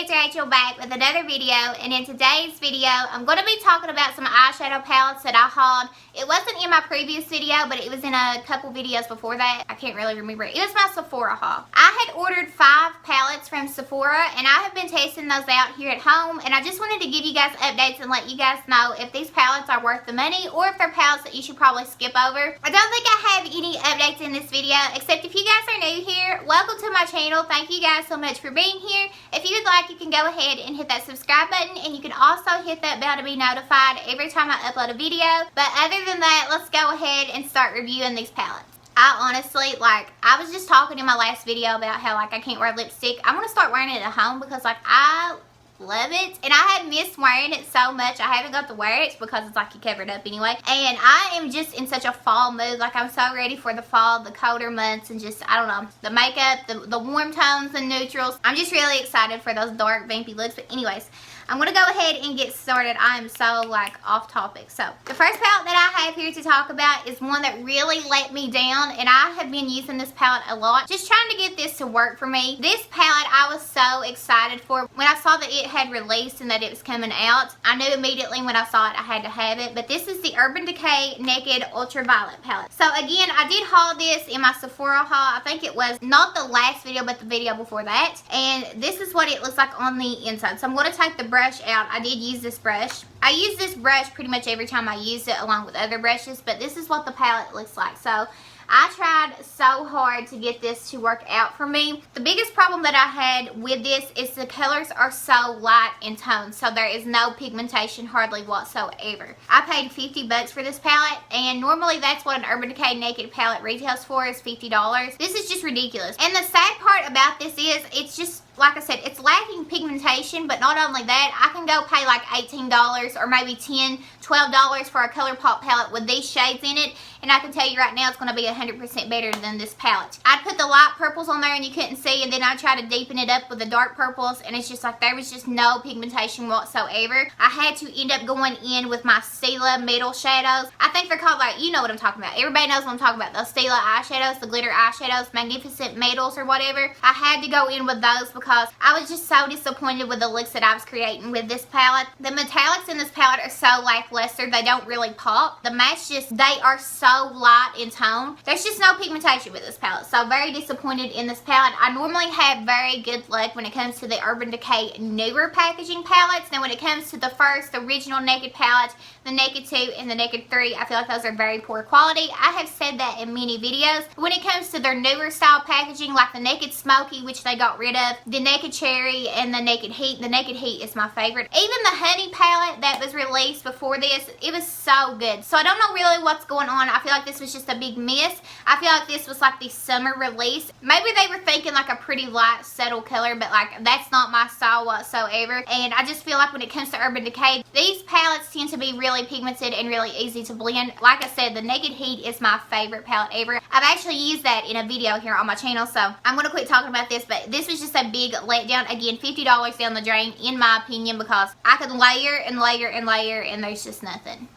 it's Rachel back with another video, and in today's video I'm going to be talking about some eyeshadow palettes that I hauled. It wasn't in my previous video, but it was in a couple videos before that. I can't really remember. It was my Sephora haul. I had ordered 5 palettes from Sephora, and I have been testing those out here at home, and I just wanted to give you guys updates and let you guys know if these palettes are worth the money or if they're palettes that you should probably skip over. I don't think I have any updates in this video, except if you guys are new here, welcome to my channel. Thank you guys so much for being here. If you would like, you can go ahead and hit that subscribe button, and you can also hit that bell to be notified every time I upload a video. But other than that, let's go ahead and start reviewing these palettes. I honestly, I was just talking in my last video about how, I can't wear lipstick. I'm going to start wearing it at home because, I love it, and I had missed wearing it so much. I haven't got to wear it because it's you cover it up anyway, and I am just in such a fall mood. I'm so ready for the fall, the colder months, and just, I don't know, the makeup, the warm tones and neutrals. I'm just really excited for those dark vampy looks. But anyways, I'm going to go ahead and get started. I am so off topic. So the first palette that I have here to talk about is one that really let me down, and I have been using this palette a lot, just trying to get this to work for me. This palette I was so excited for. When I saw that it had released and that it was coming out, I knew immediately when I saw it I had to have it. But this is the Urban Decay Naked Ultraviolet palette. So again, I did haul this in my Sephora haul. I think it was not the last video but the video before that, and this is what it looks like on the inside. So I'm going to take the brush out. I did use this brush. I use this brush pretty much every time I use it along with other brushes, but this is what the palette looks like. So I tried so hard to get this to work out for me. The biggest problem that I had with this is the colors are so light in tone, so there is no pigmentation hardly whatsoever. I paid 50 bucks for this palette, and normally that's what an Urban Decay Naked palette retails for, is $50. This is just ridiculous. And the sad part about this is it's just, like I said, it's lacking pigmentation, but not only that, I can go pay $18 or maybe $10, $12 for a ColourPop palette with these shades in it, and I can tell you right now it's going to be 100% better than this palette. I'd put the light purples on there and you couldn't see, and then I tried to deepen it up with the dark purples, and it's just there was just no pigmentation whatsoever. I had to end up going in with my Stila metal shadows. I think they're called, you know what I'm talking about. Everybody knows what I'm talking about. Those Stila eyeshadows, the glitter eyeshadows, Magnificent Metals or whatever. I had to go in with those because I was just so disappointed with the looks that I was creating with this palette. The metallics in this palette are so lackluster. They don't really pop. The mattes they are so light in tone. There's just no pigmentation with this palette. So very disappointed in this palette. I normally have very good luck when it comes to the Urban Decay newer packaging palettes. Now when it comes to the first original Naked palette, the Naked 2 and the Naked 3, I feel like those are very poor quality. I have said that in many videos. When it comes to their newer style packaging, like the Naked Smoky, which they got rid of, the Naked Cherry, and the Naked Heat. The Naked Heat is my favorite. Even the Honey palette that was released before this, it was so good. So I don't know really what's going on. I feel like this was just a big miss. I feel like this was the summer release. Maybe they were thinking a pretty light, subtle color, but that's not my style whatsoever. And I just feel like when it comes to Urban Decay, these palettes tend to be really pigmented and really easy to blend. Like I said, the Naked Heat is my favorite palette ever. I've actually used that in a video here on my channel, so I'm going to quit talking about this, but this was just a big letdown. Again, $50 down the drain in my opinion, because I could layer and layer and layer and there's just nothing.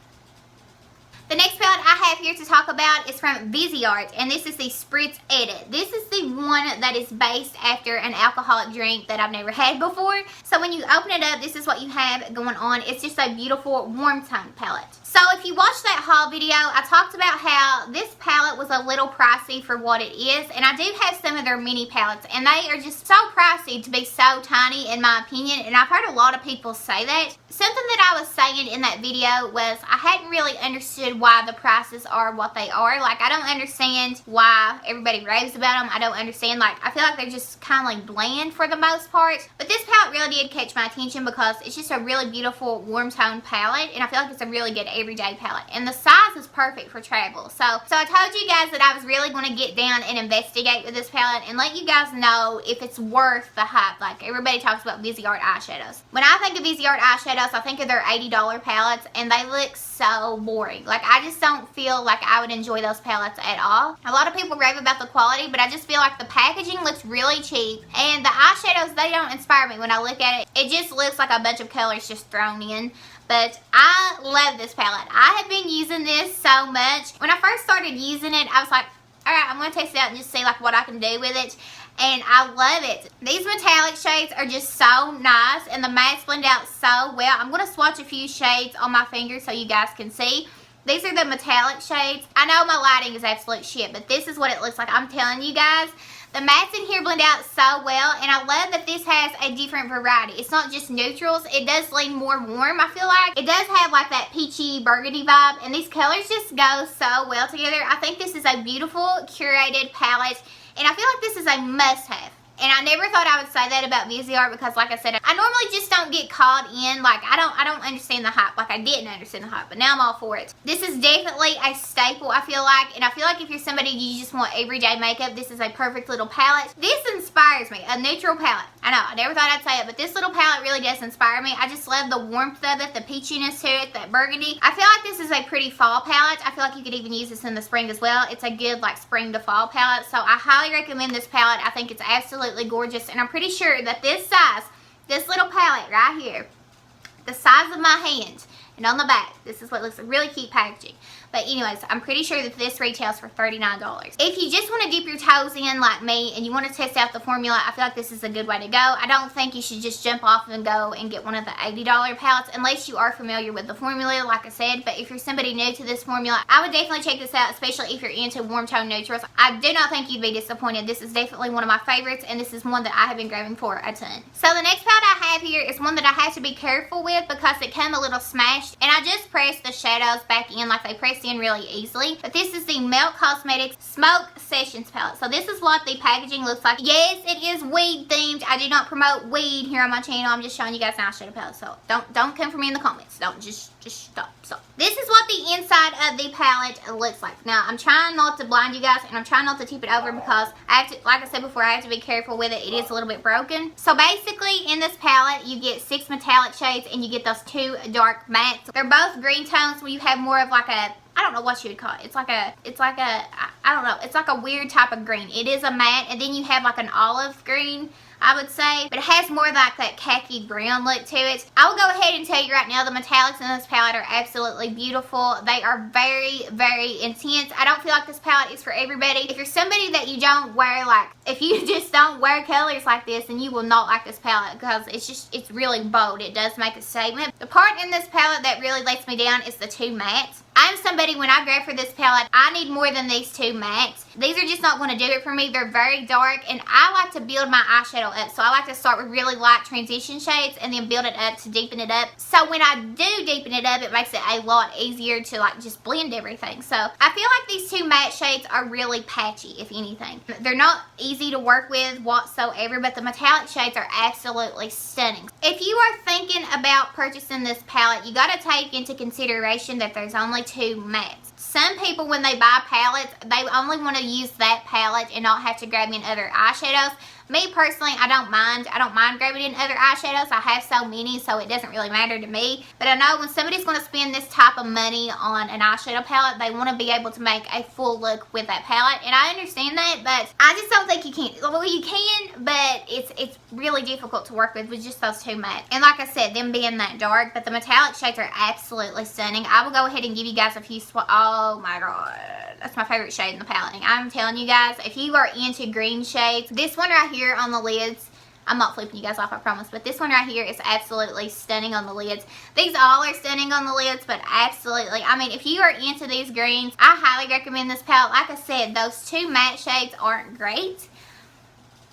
The next palette I have here to talk about is from Viseart, and this is the Spritz Edit. This is the one that is based after an alcoholic drink that I've never had before. So when you open it up, this is what you have going on. It's just a beautiful warm tone palette. So if you watched that haul video, I talked about how this palette was a little pricey for what it is, and I do have some of their mini palettes, and they are just so pricey to be so tiny in my opinion, and I've heard a lot of people say that. Something that I was saying in that video was I hadn't really understood why the prices are what they are. I don't understand why everybody raves about them. I don't understand. I feel like they're just kind of bland for the most part. But this palette really did catch my attention because it's just a really beautiful warm tone palette, and I feel like it's a really good everyday palette. And the size is perfect for travel. So I told you guys that I was really going to get down and investigate with this palette and let you guys know if it's worth the hype. Everybody talks about Viseart eyeshadows. When I think of Viseart eyeshadows, I think of their $80 palettes, and they look so boring. I just don't feel like I would enjoy those palettes at all. A lot of people rave about the quality, but I just feel like the packaging looks really cheap, and the eyeshadows, they don't inspire me when I look at it. It just looks like a bunch of colors just thrown in. But I love this palette. I have been using this so much. When I first started using it, I was like, alright, I'm going to test it out and just see what I can do with it. and I love it. These metallic shades are just so nice, and the mattes blend out so well. I'm going to swatch a few shades on my finger so you guys can see. These are the metallic shades. I know my lighting is absolute shit, but this is what it looks like. I'm telling you guys. The mattes in here blend out so well, and I love that this has a different variety. It's not just neutrals. It does lean more warm, I feel like. It does have like that peachy burgundy vibe, and these colors just go so well together. I think this is a beautiful curated palette, and I feel like this is a must-have. And I never thought I would say that about VisiArt because, like I said, I normally just don't get caught in. Like, I don't understand the hype. Like, I didn't understand the hype, but now I'm all for it. This is definitely a staple, I feel like. And I feel like if you're somebody you just want everyday makeup, this is a perfect little palette. This inspires me. A neutral palette. I know, I never thought I'd say it, but this little palette really does inspire me. I just love the warmth of it, the peachiness to it, that burgundy. I feel like this is a pretty fall palette. I feel like you could even use this in the spring as well. It's a good, like, spring to fall palette. So I highly recommend this palette. I think it's absolutely gorgeous, and I'm pretty sure that this size, this little palette right here, the size of my hand, and on the back, this is what looks like. Really cute packaging. But anyways, I'm pretty sure that this retails for $39. If you just want to dip your toes in like me and you want to test out the formula, I feel like this is a good way to go. I don't think you should just jump off and go and get one of the $80 palettes unless you are familiar with the formula, like I said. But if you're somebody new to this formula, I would definitely check this out, especially if you're into warm tone neutrals. I do not think you'd be disappointed. This is definitely one of my favorites, and this is one that I have been grabbing for a ton. So the next palette I have here is one that I have to be careful with because it came a little smashed, and I just pressed the shadows back in like they pressed in really easily. But this is the Melt Cosmetics Smoke Sessions palette. So this is what the packaging looks like. Yes, it is weed themed. I do not promote weed here on my channel. I'm just showing you guys an eyeshadow palette. So don't come for me in the comments. Don't just stop. So this is what the inside of the palette looks like. Now I'm trying not to blind you guys, and I'm trying not to tip it over because I have to, like I said before, I have to be careful with it. It is a little bit broken. So basically in this palette you get 6 metallic shades and you get those 2 dark mattes. They're both green tones where you have more of like a, I don't know what you would call it. It's like a, I don't know. It's like a weird type of green. It is a matte, and then you have like an olive green, I would say, but it has more like that khaki brown look to it. I will go ahead and tell you right now, the metallics in this palette are absolutely beautiful. They are very, very intense. I don't feel like this palette is for everybody. If you're somebody that you don't wear, like, if you just don't wear colors like this, then you will not like this palette because it's really bold. It does make a statement. The part in this palette that really lets me down is the 2 mattes. I'm somebody, when I grab for this palette, I need more than these 2 mattes. These are just not going to do it for me. They're very dark, and I like to build my eyeshadow up. So I like to start with really light transition shades and then build it up to deepen it up. So when I do deepen it up, it makes it a lot easier to like just blend everything. So I feel like these 2 matte shades are really patchy, if anything. They're not easy to work with whatsoever, but the metallic shades are absolutely stunning. If you are thinking about purchasing this palette, you got to take into consideration that there's only 2 mattes. Some people, when they buy palettes, they only want to use that palette and not have to grab in other eyeshadows. Me personally, I don't mind grabbing in other eyeshadows. I have so many, so it doesn't really matter to me. But I know when somebody's going to spend this type of money on an eyeshadow palette, they want to be able to make a full look with that palette. And I understand that, but I just don't think you can. Well, you can, but it's really difficult to work with just those 2 mattes. And like I said, them being that dark, but the metallic shades are absolutely stunning. I will go ahead and give you guys a few oh my god. That's my favorite shade in the palette. I'm telling you guys, if you are into green shades, this one right here on the lids, I'm not flipping you guys off, I promise, but this one right here is absolutely stunning on the lids. These all are stunning on the lids, but absolutely, I mean, if you are into these greens, I highly recommend this palette. Like I said, those 2 matte shades aren't great,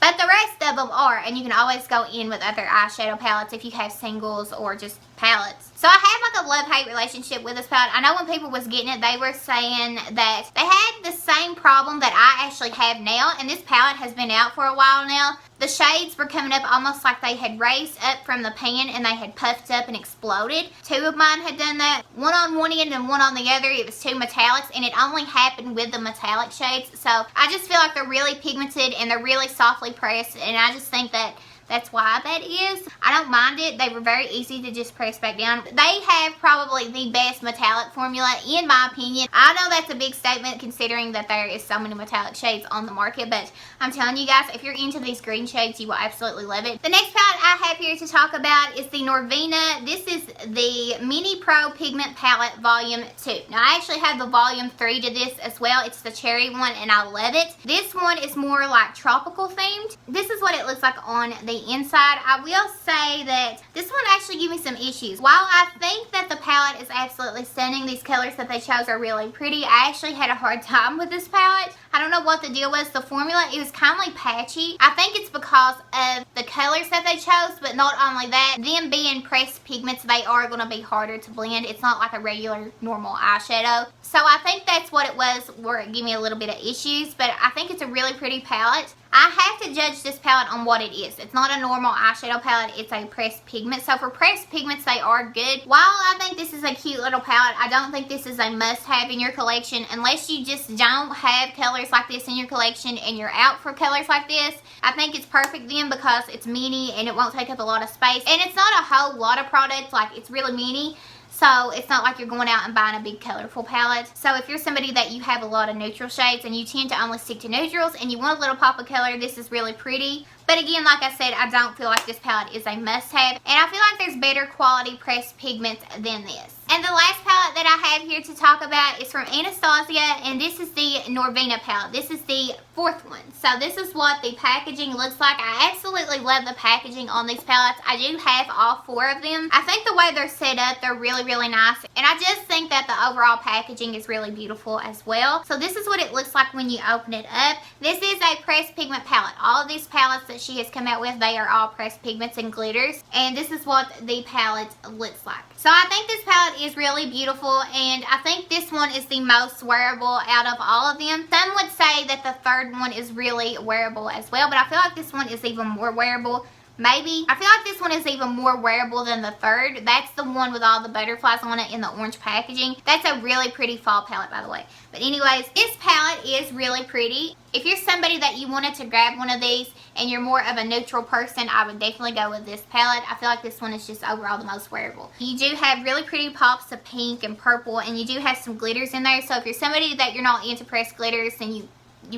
but the rest of them are, and you can always go in with other eyeshadow palettes if you have singles or just palettes. So I have like a love-hate relationship with this palette. I know when people was getting it, they were saying that they had the same problem that I actually have now, and this palette has been out for a while now. The shades were coming up almost like they had raised up from the pan and they had puffed up and exploded. 2 of mine had done that. One on one end and one on the other. It was 2 metallics, and it only happened with the metallic shades. So I just feel like they're really pigmented and they're really softly pressed, and I just think that That's why that is. I don't mind it. They were very easy to just press back down. They have probably the best metallic formula in my opinion. I know that's a big statement considering that there is so many metallic shades on the market, but I'm telling you guys, if you're into these green shades, you will absolutely love it. The next palette I have here to talk about is the Norvina. This is the Mini Pro Pigment Palette Volume 2. Now I actually have the Volume 3 to this as well. It's the cherry one and I love it. This one is more like tropical themed. This is what it looks like on the inside. I will say that this one actually gave me some issues. While I think that the palette is absolutely stunning, these colors that they chose are really pretty, I actually had a hard time with this palette. I don't know what the deal was. The formula, it was kind of like patchy. I think it's because of the colors that they chose, but not only that, them being pressed pigments, they are going to be harder to blend. It's not like a regular normal eyeshadow. So I think that's what it was where it gave me a little bit of issues, but I think it's a really pretty palette. I have to judge this palette on what it is. It's not a normal eyeshadow palette, it's a pressed pigment. So for pressed pigments, they are good. While I think this is a cute little palette, I don't think this is a must-have in your collection unless you just don't have colors like this in your collection and you're out for colors like this. I think it's perfect then because it's mini and it won't take up a lot of space. And it's not a whole lot of products, like it's really mini. So it's not like you're going out and buying a big colorful palette. So if you're somebody that you have a lot of neutral shades and you tend to only stick to neutrals and you want a little pop of color, this is really pretty. But again, like I said, I don't feel like this palette is a must-have. And I feel like there's better quality pressed pigments than this. And the last palette that I have here to talk about is from Anastasia, and this is the Norvina palette. This is the fourth one. So this is what the packaging looks like. I absolutely love the packaging on these palettes. I do have all four of them. I think the way they're set up, they're really, really nice. And I just think that the overall packaging is really beautiful as well. So this is what it looks like when you open it up. This is a pressed pigment palette. All of these palettes that she has come out with, they are all pressed pigments and glitters. And this is what the palette looks like. So I think this palette is really beautiful, and I think this one is the most wearable out of all of them. Some would say that the third one is really wearable as well, but I feel like this one is even more wearable. Maybe. I feel like this one is even more wearable than the third. That's the one with all the butterflies on it in the orange packaging. That's a really pretty fall palette, by the way. But anyways, this palette is really pretty. If you're somebody that you wanted to grab one of these and you're more of a neutral person, I would definitely go with this palette. I feel like this one is just overall the most wearable. You do have really pretty pops of pink and purple, and you do have some glitters in there. So if you're somebody that you're not into pressed glitters, then you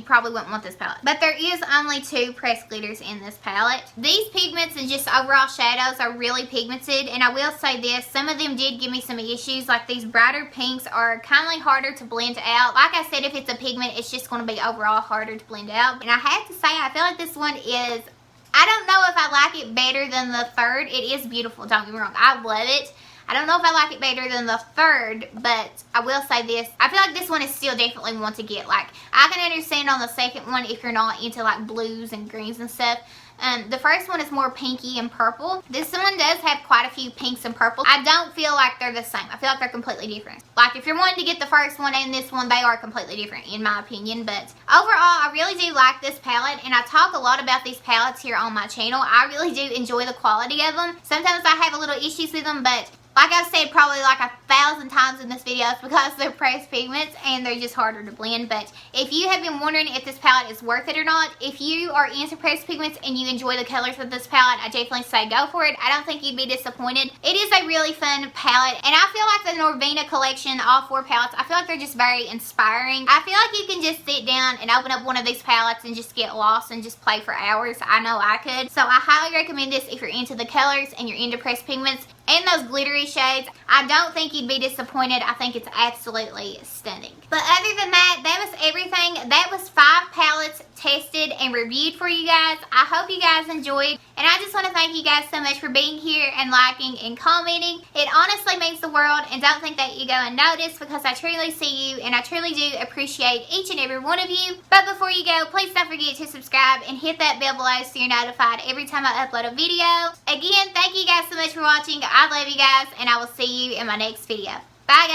probably wouldn't want this palette. But there is only 2 pressed glitters in this palette. These pigments and just overall shadows are really pigmented, and I will say this, some of them did give me some issues. Like these brighter pinks are kind of harder to blend out. Like I said, if it's a pigment, it's just going to be overall harder to blend out. And I have to say, I feel like this one is, I don't know if I like it better than the third. It is beautiful, don't get me wrong. I love it. I don't know if I like it better than the third, but I will say this. I feel like this one is still definitely one to get. Like, I can understand on the second one if you're not into like blues and greens and stuff. The first one is more pinky and purple. This one does have quite a few pinks and purples. I don't feel like they're the same. I feel like they're completely different. Like if you're wanting to get the first one and this one, they are completely different in my opinion. But overall, I really do like this palette, and I talk a lot about these palettes here on my channel. I really do enjoy the quality of them. Sometimes I have a little issues with them, but like I've said probably like 1,000 times in this video, it's because they're pressed pigments and they're just harder to blend. But if you have been wondering if this palette is worth it or not, if you are into pressed pigments and you enjoy the colors of this palette, I definitely say go for it. I don't think you'd be disappointed. It is a really fun palette, and I feel like the Norvina collection, all 4 palettes, I feel like they're just very inspiring. I feel like you can just sit down and open up one of these palettes and just get lost and just play for hours. I know I could. So I highly recommend this if you're into the colors and you're into pressed pigments and those glittery shades. I don't think you'd be disappointed. I think it's absolutely stunning. But other than that, that was everything. That was 5 palettes tested and reviewed for you guys. I hope you guys enjoyed, and I just want to thank you guys so much for being here and liking and commenting. It honestly means the world, and don't think that you go unnoticed, because I truly see you and I truly do appreciate each and every one of you. But before you go, please don't forget to subscribe and hit that bell below so you're notified every time I upload a video. Again, thank you guys so much for watching. I love you guys, and I will see you in my next video. Bye guys.